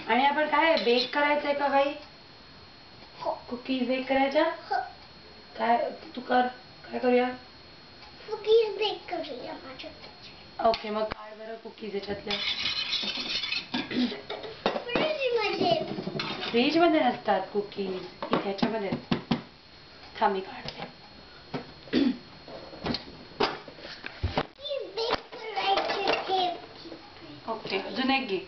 आणि आपण काय बेक करायचंय का काही? कुकीज बेक करायच्या? काय तू कर, काय करूया? कुकीज बेक करूया माझ्या. ओके, मग काढ बरं कुकीज याच्यातल्या. फ्रीज मध्ये नसतात कुकीज, ह्याच्यामध्ये. थांब मी काढते. ओके, अजून एक घे.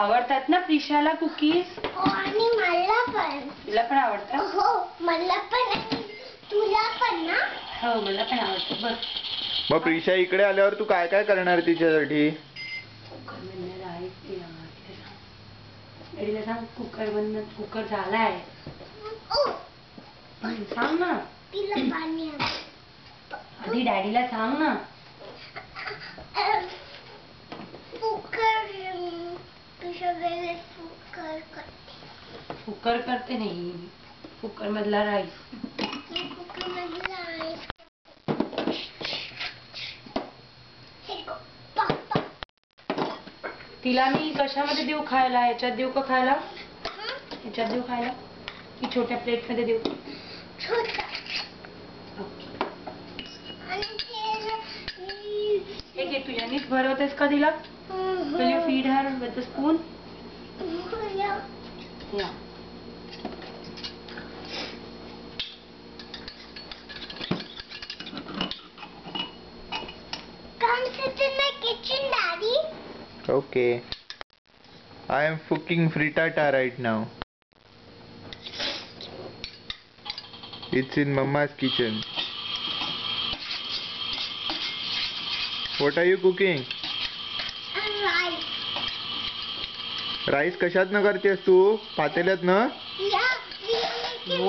आवडतात ना प्रिशाला कुकीज? आणि मला पण. तुला पण आवडतात? हो, मला पण. तुला पण ना? हो, मला पण आवडतं. बघ मग प्रिशा इकडे आल्यावर तू काय काय करणार तिच्यासाठी? कुकर मधनं राईस डॅडीला सांग, कुकर मधनं कुकर झालाय. सांग ना. तिला पाणी आधी डॅडीला सांग ना. कुकर करते नाही, कुकर मधला राईस. तिला मी कशामध्ये देऊ खायला? याच्यात देऊ का खायला? याच्यात देऊ खायला की छोट्या प्लेट मध्ये देऊ? हे घे, तू यानीच भरवतेस का तिला? Will you feed her with the spoon? Yeah. Come sit in my kitchen, Daddy. Okay. I am cooking frittata right now. It's in Mama's kitchen. What are you cooking? Rice. Rice कशात न करतेस तू? पातेल्यात न? Yeah, we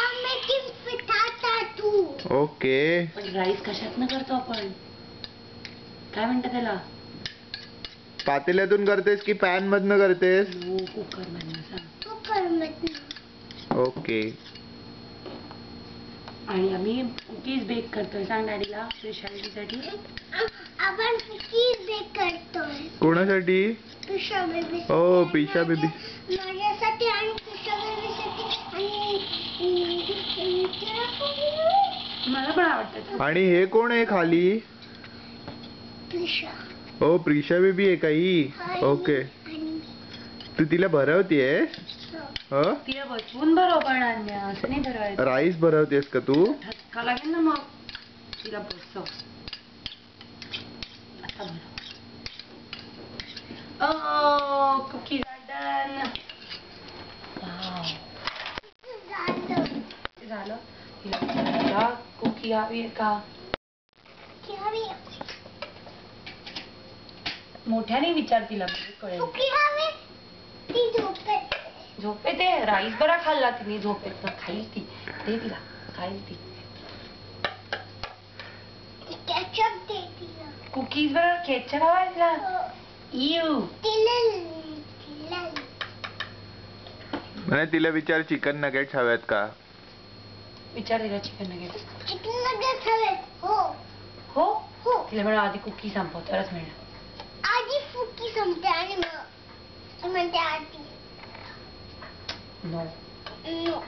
are making frittata too. Okay. पण rice कशात न करतो आपण? काय म्हणतात त्याला? पातेल्यातून करतेस की पॅन मधनं करतेस? नो, कुकर मधनं सांग. कुकर मधनं. ओके. आणि आम्ही कुकीज बेक करतोय. सांग डॅडीला स्पेशालिटीसाठी. आपण कुकीज बेक करतोय. कोणासाठी? पिशा बेबी. ओ, पिशा बेबी. माझ्यासाठी आणि पिशा बेबीसाठी आणि मला पण आवडतात. आणि हे कोण आहे खाली? पिशा. ओ, प्रिशा बेबी आहे का ही? ओके. तू तिला भरवतेस? हो. तिला बसवून भरव, पण असं नाही भरवायचं. राईस भरवतेस का तू? धक्का लागेल ना मग. तिला बसव. आता भरव. Oh, cookies are done. Wow. झालं. तिला कुकी हवी आहे का? मोठ्याने विचार तिला, कळेल. झोपे ते राईस बरा खाल्ला तिने, झोपेत खाईल ती. दे तिला, खाईल ती. कुकीज बरोबर केचप हवाय तिला? इव. नाही, तिला विचार चिकन नगेट्स हव्यात का? विचार तिला चिकन नगेट्स. चिकन नगेट्स हवेत. हो. हो? हो. तिला म्हणा आधी कुकी संपव, तरच मिळणार. आधी कुकी संपते आणि मग म्हणते आधी. नो. नो.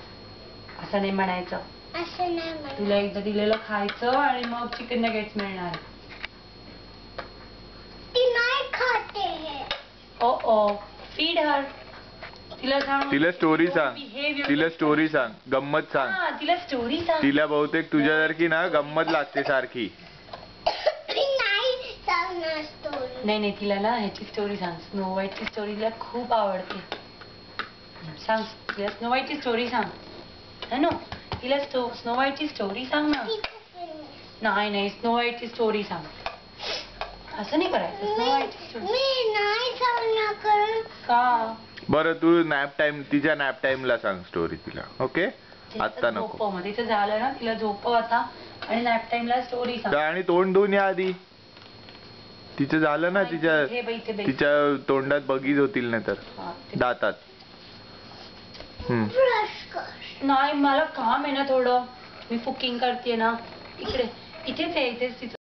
असं नाही म्हणायचं. असं नाही म्हणायचं. तुला एकदा दिलेलं खायचं आणि मग चिकन नगेट्स मिळणार. ती नाही खाते हे. ओ, फीड हर. तिला सांग. तिला स्टोरी सांग. तिला स्टोरी सांग, गंमत सांग. तिला स्टोरी सांग. तिला बहुतेक तुझ्यासारखी ना गंमत लागते सारखी. नाही, तिला ना ह्याची स्टोरी सांग. स्नो व्हाईटची स्टोरी तिला खूप आवडते. सांग तिला स्नो व्हाईटची स्टोरी सांग. है ना? तिला स्नो व्हाईटची स्टोरी सांग ना. नाही, स्नो व्हाईटची स्टोरी सांग. असं नाही करायचं. Snow व्हाईटची story. मी नाही सांगणार. का? बरं, तू नॅप टाइम, तिच्या नॅप टाइमला सांग स्टोरी तिला. ओके? आता नको. मग तिचं झालं ना, तिला झोपव आता आणि नॅप टाइमला स्टोरी सांग. आणि तोंड धुवून या आधी. तिचं झालं ना, तिच्या तोंडात बगीज होतील नाही तर दातात. नाही, मला काम आहे ना थोडं. मी कुकिंग करते ना. इकडे इथेच आहे, इथेच तिचं